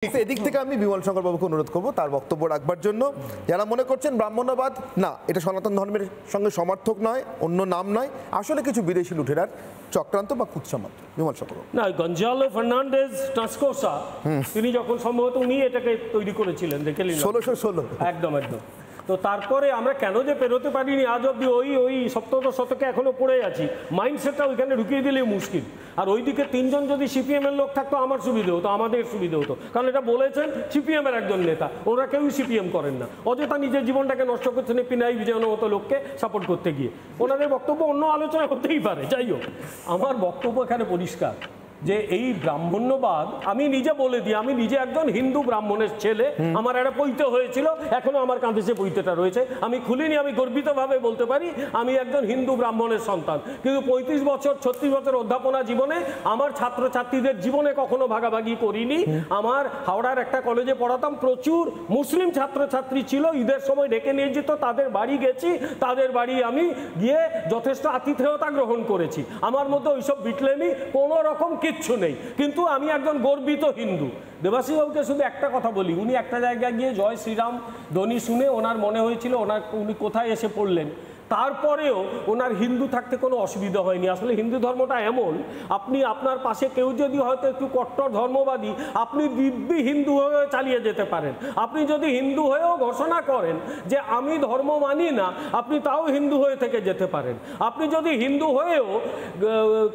এদিক থেকে আমি বিমল শঙ্কর বাবুকে অনুরোধ করবো তার বক্তব্য রাখবার জন্য। যারা মনে করছেন ব্রাহ্মণ্যবাদ না, এটা সনাতন ধর্মের সঙ্গে সমর্থক নয়, অন্য নাম নয়, আসলে কিছু বিদেশি লুঠেরার চক্রান্ত বা কুৎসা মাত্র। বিমল শঙ্কর না, গঞ্জালো ফার্নান্ডেজ ট্রান্সকোসা তিনি যখন সম্ভবত উনি এটাকে তৈরি করেছিলেন, দেখে 1616 একদম একদম। তো তারপরে আমরা কেন যে পেরোতে পারিনি আজ অব্দি, ওই সপ্তদশ শতকে এখনো পড়ে আছি। মাইন্ডসেটটা ওইখানে ঢুকিয়ে দিলেই মুশকিল। আর ওইদিকে তিনজন যদি সিপিএমের লোক থাকতো আমার সুবিধে হতো, আমাদের সুবিধে হতো, কারণ এটা বলেছেন সিপিএমের একজন নেতা, ওরা কেউই সিপিএম করেন না, অযথা নিজের জীবনটাকে নষ্ট করছেন পিনাই বিজয়নের মতো লোককে সাপোর্ট করতে গিয়ে। ওনাদের বক্তব্য অন্য আলোচনা হতেই পারে, যাই হোক আমার বক্তব্য এখানে পরিষ্কার যে এই ব্রাহ্মণ্যবাদ, আমি নিজে বলে দিই, আমি নিজে একজন হিন্দু ব্রাহ্মণের ছেলে, আমার একটা পৈতে হয়েছিল, এখনো আমার কাঁধে সে পৈতেটা রয়েছে, আমি খুলিনি, আমি গর্বিতভাবে বলতে পারি আমি একজন হিন্দু ব্রাহ্মণের সন্তান। কিন্তু 35 বছর 36 বছর অধ্যাপনা জীবনে আমার ছাত্রছাত্রীদের জীবনে কখনো ভাগাভাগি করিনি। আমার হাওড়ার একটা কলেজে পড়াতাম, প্রচুর মুসলিম ছাত্রছাত্রী ছিল, ঈদের সময় ডেকে নিয়ে যেত, তাদের বাড়ি গেছি, তাদের বাড়ি আমি গিয়ে যথেষ্ট আতিথেয়তা গ্রহণ করেছি। আমার মধ্যে ওইসব বিটলেমি কোনো রকম কিচ্ছু নেই, কিন্তু আমি একজন গর্বিত হিন্দু। দেবাশিস বাবুকে শুধু একটা কথা বলি, উনি একটা জায়গায় গিয়ে জয় শ্রীরাম ধ্বনি শুনে ওনার মনে হয়েছিল উনি কোথায় এসে পড়লেন, তারপরেও ওনার হিন্দু থাকতে কোনো অসুবিধা হয়নি। আসলে হিন্দু ধর্মটা এমন, আপনি আপনার পাশে কেউ যদি হয়তো একটু কট্টর ধর্মবাদী, আপনি দিব্যি হিন্দু হয়ে চালিয়ে যেতে পারেন। আপনি যদি হিন্দু হয়েও ঘোষণা করেন যে আমি ধর্ম মানি না, আপনি তাও হিন্দু হয়ে থেকে যেতে পারেন। আপনি যদি হিন্দু হয়েও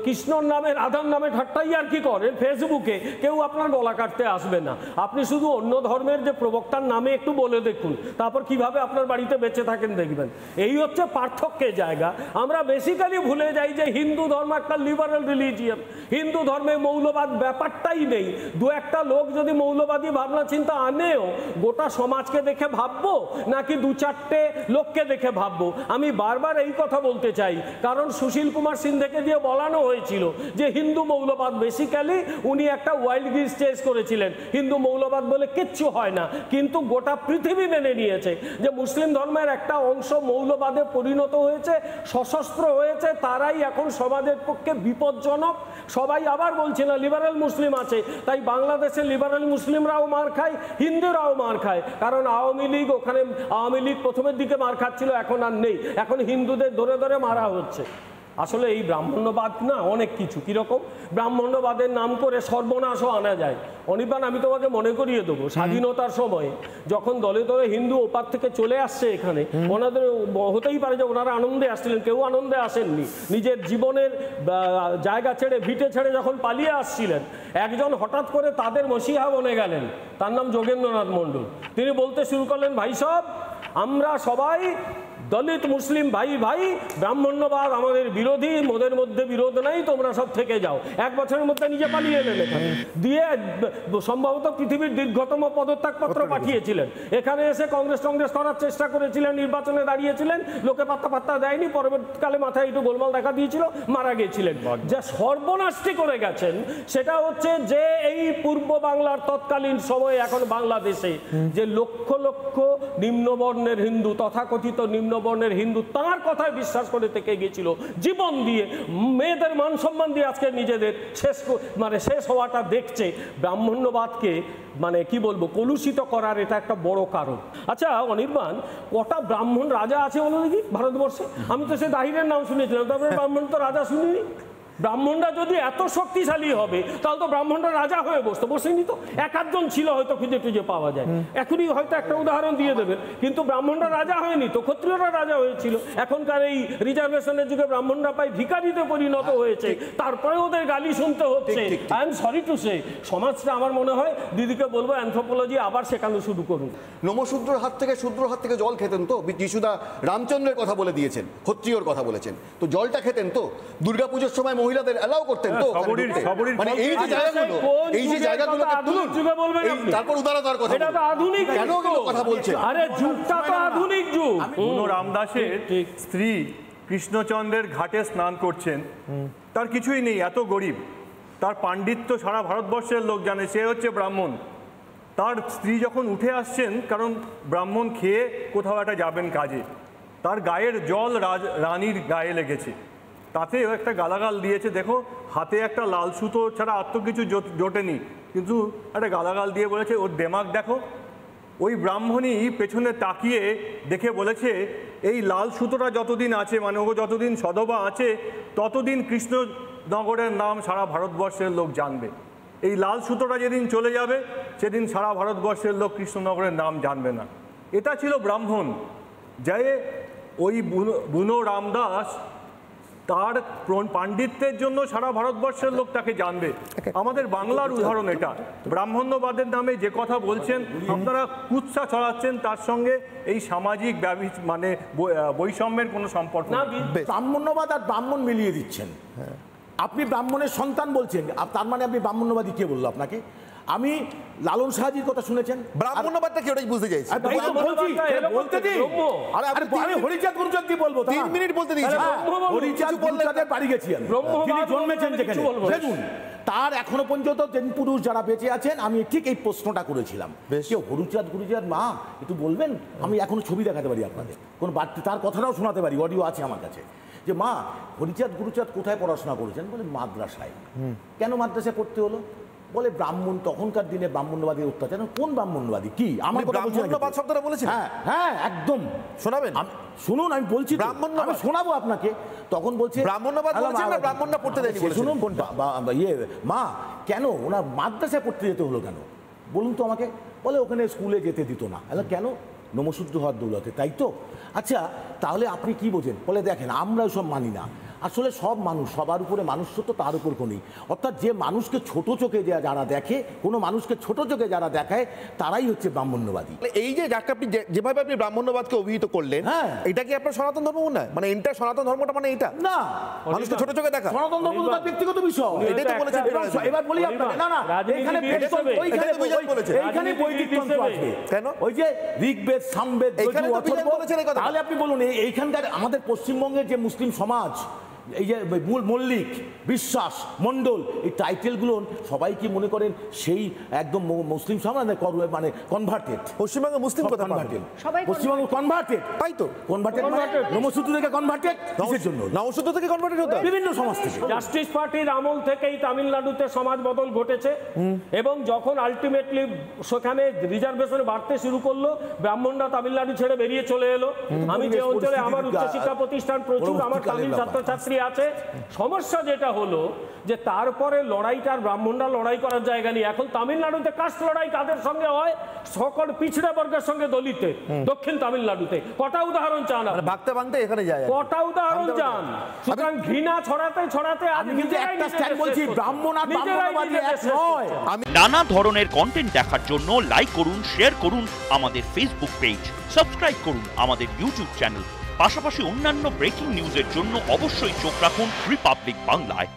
কৃষ্ণর নামে রাধার নামে ঠাট্টাই আর কি করেন ফেসবুকে, কেউ আপনার গলা কাটতে আসবে না। আপনি শুধু অন্য ধর্মের যে প্রবক্তার নামে একটু বলে দেখুন, তারপর কিভাবে আপনার বাড়িতে বেঁচে থাকেন দেখবেন। এই হচ্ছে পার্থক্যের জায়গা। আমরা বেসিক্যালি ভুলে যাই যে হিন্দু ধর্ম একটা লিবারেল রিলিজিয়ান, হিন্দু ধর্মে মৌলবাদ ব্যাপারটাই নেই। দু একটা লোক যদি মৌলবাদী ভাবনা চিন্তা আনেও, গোটা সমাজকে দেখে ভাববো নাকি দু চারটে লোককে দেখে ভাববো? আমি বারবার এই কথা বলতে চাই, কারণ সুশীল কুমার সিন্ধেকে দিয়ে বলানো হয়েছিল যে হিন্দু মৌলবাদ, বেসিক্যালি উনি একটা ওয়াইল্ড গিস চেস করেছিলেন, হিন্দু মৌলবাদ বলে কিচ্ছু হয় না। কিন্তু গোটা পৃথিবী মেনে নিয়েছে যে মুসলিম ধর্মের একটা অংশ মৌলবাদে পরিণত হয়েছে, সশস্ত্র হয়েছে, তারাই এখন সমাজের পক্ষে বিপজ্জনক। সবাই আবার বলছে না লিবারেল মুসলিম আছে, তাই বাংলাদেশে লিবারেল মুসলিমরাও মার খায়, হিন্দুরাও মার খায়, কারণ আওয়ামী লীগ, ওখানে আওয়ামী লীগ প্রথমের দিকে মার খাচ্ছিল, এখন আর নেই, এখন হিন্দুদের ধরে ধরে মারা হচ্ছে। আসলে এই ব্রাহ্মণ্যবাদ না অনেক কিছু, কীরকম ব্রাহ্মণ্যবাদের নাম করে সর্বনাশও আনা যায়। অনির্বাণ, আমি তোমাকে মনে করিয়ে দেবো, স্বাধীনতার সময় যখন দলে দলে হিন্দু ওপার থেকে চলে আসছে এখানে, ওনাদের হতেই পারে যে ওনারা আনন্দে আসছিলেন, কেউ আনন্দে আসেননি, নিজের জীবনের জায়গা ছেড়ে ভিটে ছেড়ে যখন পালিয়ে আসছিলেন, একজন হঠাৎ করে তাদের মসিহা বনে গেলেন, তার নাম যোগেন্দ্রনাথ মণ্ডল। তিনি বলতে শুরু করলেন, ভাই সব আমরা সবাই দলিত মুসলিম ভাই ভাই, ব্রাহ্মণ্যবাদ আমাদের বিরোধী, ওদের মধ্যে বিরোধ নাই, তোমরা সব থেকে যাও। এক বছরের মধ্যে নিজে পালিয়ে এলেন এখানে, দিয়ে সম্ভবত পৃথিবীর দীর্ঘতম পদত্যাগপত্র পাঠিয়েছিলেন। এখানে এসে কংগ্রেস করার চেষ্টা করেছিলেন, নির্বাচনে দাঁড়িয়েছিলেন, লোকে পাত্তা দেয়নি, পরবর্তীকালে মাথায় একটু গোলমাল দেখা দিয়েছিল, মারা গিয়েছিলেন। যা সর্বনাশটি করে গেছেন সেটা হচ্ছে যে এই পূর্ব বাংলার তৎকালীন সময়ে এখন বাংলাদেশে যে লক্ষ লক্ষ নিম্নবর্ণের হিন্দু, তথাকথিত নিম্নবর্ণের হিন্দু, তার কথায় বিশ্বাস করে থেকে গিয়েছিল জীবন দিয়ে, মেয়েদের মান সম্মান দিয়ে আজকে নিজেদের শেষ হওয়াটা দেখছে। ব্রাহ্মণ্যবাদকে কি বলবো, কলুষিত করার এটা একটা বড় কারণ। আচ্ছা অনির্বাণ, কটা ব্রাহ্মণ রাজা আছে বলো দেখি ভারতবর্ষে? আমি তো সে দাহিরের নাম শুনেছিলাম, তারপরে ব্রাহ্মণ তো রাজা শুনিনি। ব্রাহ্মণরা যদি এত শক্তিশালী হবে তাহলে তো ব্রাহ্মণরা রাজা হয়ে বসেনি তো, এক আধজন ছিল হয়তো, খুঁজে টুজে পাওয়া যায়, এখনই হয়তো একটা উদাহরণ দিয়ে দেবেন, কিন্তু ব্রাহ্মণরা রাজা হয়নি তো, ক্ষত্রিয়রা রাজা হয়েছিল। এখনকার এই রিজার্ভেশনের যুগে ব্রাহ্মণরা প্রায় ভিখারিতে পরিণত হয়েছে, তারপরে ওদের গালি শুনতে হচ্ছে। I am sorry to say, সমাজটা আমার মনে হয় দিদিকে বলবো অ্যানথ্রোপোলজি আবার শেখানো শুরু করুন। নমশূদ্রর হাত থেকে জল খেতেন তো? যিশুদা রামচন্দ্রের কথা বলে দিয়েছেন, ক্ষত্রিয়র কথা বলেছেন, তো জলটা খেতেন তো? দুর্গাপুজোর সময় মহিলাদের অ্যালাউ করতেন তো? মানে এই যে জায়গাগুলো তারপর উদারতার কথা, এটা তো আধুনিক কেন কথা বলছেন? আরে যুগটা তো আধুনিক যুগ। রামদাসের স্ত্রী কৃষ্ণচন্দ্রের ঘাটে স্নান করছেন, তার কিছুই নেই, এত গরিব, তার পাণ্ডিত্য সারা ভারতবর্ষের লোক জানে, সে হচ্ছে ব্রাহ্মণ। তার স্ত্রী যখন উঠে আসছেন, কারণ ব্রাহ্মণ খেয়ে কোথাও একটা যাবেন কাজে, তার গায়ের জল রানীর গায়ে লেগেছে, তাতেও একটা গালাগাল দিয়েছে, দেখো হাতে একটা লাল সুতো ছাড়া আর তো কিছু জোটেনি, কিন্তু একটা গালাগাল দিয়ে বলেছে ওর দেমাগ দেখো। ওই ব্রাহ্মণই পেছনে তাকিয়ে দেখে বলেছে এই লাল সুতোটা যতদিন আছে, মানে ও যতদিন সধবা আছে ততদিন কৃষ্ণনগরের নাম সারা ভারতবর্ষের লোক জানবে। এই লাল সুতোটা যেদিন চলে যাবে সেদিন সারা ভারতবর্ষের লোক কৃষ্ণনগরের নাম জানবে না। এটা ছিল ব্রাহ্মণ। যে ওই বুনো রামদাস তার পাণ্ডিত্যের জন্য সারা ভারতবর্ষের লোক তাকে জানবে। আমাদের বাংলার উদাহরণ এটা। ব্রাহ্মণ্যবাদের নামে যে কথা বলছেন আপনারা, কুৎসা ছড়াচ্ছেন, তার সঙ্গে এই সামাজিক মানে বৈষম্যের কোনো সম্পর্ক না। নেই। ব্রাহ্মণ্যবাদ আর ব্রাহ্মণ মিলিয়ে দিচ্ছেন। আপনি ব্রাহ্মণের সন্তান বলছেন, তার মানে আপনি ব্রাহ্মণ্যবাদী কে বললো আপনাকে? আমি লালন সাহাজির কথা শুনেছেন? ব্রাহ্মণ্যবাদটা কি ওটাই বুঝতে চাইছি। আমি বলতে দিই। আরে আমি হরিচাঁদ গুরুচাঁদ কি বলবো? 3 মিনিট বলতে দিয়েছি। হরিচাঁদ গুরুচাঁদের বাড়ি গেছি আমি, তিনি জন্মেছেন যেখানে। দেখুন, তার এখনো পর্যন্ত তিন পুরুষ যারা বেঁচে আছেন, আমি ঠিক এই প্রশ্নটা করেছিলাম, কেউ হরিচাঁদ গুরুচাঁদ মা একটু বলবেন? আমি এখনো ছবি দেখাতে পারি আপনাদের, কোন বাড়তি তার কথাটাও শোনাতে পারি, অডিও আছে আমার কাছে, যে মা হরিচাঁদ গুরুচাঁদ কোথায় পড়াশোনা করেছেন? বলে মাদ্রাসায়। কেন মাদ্রাসায় পড়তে হলো? বলে ব্রাহ্মণ, তখনকার দিনে ব্রাহ্মণ্যবাদী অত্যাচার। কোন ব্রাহ্মণ্যবাদী? কি আমার ব্রাহ্মণ্যবাদ শব্দটা বলেছেন? হ্যাঁ হ্যাঁ, একদম। শোনাবেন? শুনুন, আমি বলছি, আমি শোনাবো আপনাকে। তখন বলছে ব্রাহ্মণ্যবাদ বলেছেন না ব্রাহ্মণরা পড়তে দেয়নি বলেছেন? শুনুন, মা কেন ওনার মাদ্রাসায় পড়তে যেতে হলো কেন বলুন তো আমাকে? বলে ওখানে স্কুলে যেতে দিত না। কেন? নমশূদ্র হওয়ার দৌলতে, তাই তো? আচ্ছা, তাহলে আপনি কি বোঝেন? বলে দেখেন, আমরা সব মানি না। আসলে সব মানুষ, সবার উপরে মানুষ তো, তার উপর কোনই। অর্থাৎ যে মানুষকে ছোট চোখে যারা দেখে, কোনো মানুষকে ছোট চোখে যারা দেখায়, তারাই হচ্ছে ব্রাহ্মণ্যবাদী। এই যে যাকে আপনি যেভাবে আপনি ব্রাহ্মণ্যবাদকে অভিহিত করলেন, হ্যাঁ, এটা কি আপনার সনাতন ধর্ম না? মানে এটা সনাতন ধর্মটা মানে এটা না, মানুষকে ছোট চোখে দেখা। সনাতন ধর্ম তো তার ব্যক্তিগত বিষয়। এটাই তো বলেছেন। এবার বলি আপনাকে, না না, এইখানে বৈদিকতন্ত্র আসবে কেন? ওই যে ঋগ্বেদ, সামবেদ, তাহলে আপনি বলুন এইখানকার আমাদের পশ্চিমবঙ্গের যে মুসলিম সমাজ, এই যে মল্লিক, বিশ্বাস, মণ্ডল, এই টাইটেলগুলো সবাই কি মনে করেন সেই একদম মুসলিম সমাজ, মানে কনভার্টেড? পশ্চিমবঙ্গে মুসলিম কথা কনভার্টেড, পশ্চিমবঙ্গ কনভার্টেড, তাই তো? কনভার্টেড মানে নমসূত্র থেকে কনভার্টেড, কিসের জন্য? নমসূত্র থেকে কনভার্টেড হতো বিভিন্ন সমাজ থেকে। জাস্টিস পার্টির আমল থেকেই তামিলনাড়ুতে সমাজ বদল ঘটেছে, এবং যখন আলটিমেটলি সেখানে রিজার্ভেশন বাড়তে শুরু করলো, ব্রাহ্মণরা তামিলনাড়ু ছেড়ে বেরিয়ে চলে এলো। আমি যে অঞ্চলে আমার উচ্চশিক্ষা প্রতিষ্ঠান প্রচুর, আমার তামিল ছাত্রছাত্রী আছে, সমস্যা যেটা হলো যে তারপরে লড়াইটার ব্রাহ্মণরা লড়াই করার জায়গা নেই। এখন তামিলনাড়ুতে কাস্ট লড়াই কাদের সঙ্গে হয়? সকল পিছড়া বর্গের সঙ্গে দলিতে। দক্ষিণ তামিলনাড়ুতে কটা উদাহরণ চান? ভাগতে ভাঙতে এখানে যায়, কটা উদাহরণ চান? সুতরাং ঘৃণা ছড়াতে ছড়াতে আমি কিন্তু একটা স্ট্যান্ড বলছি, ব্রাহ্মণ আর ব্রাহ্মণবাদী এক নয়। নানা ধরনের কন্টেন্ট দেখার জন্য লাইক করুন, শেয়ার করুন আমাদের ফেসবুক পেজ, সাবস্ক্রাইব করুন আমাদের ইউটিউব চ্যানেল। পাশাপাশি অন্যান্য ব্রেকিং নিউজের জন্য অবশ্যই চোখ রাখুন রিপাবলিক বাংলায়।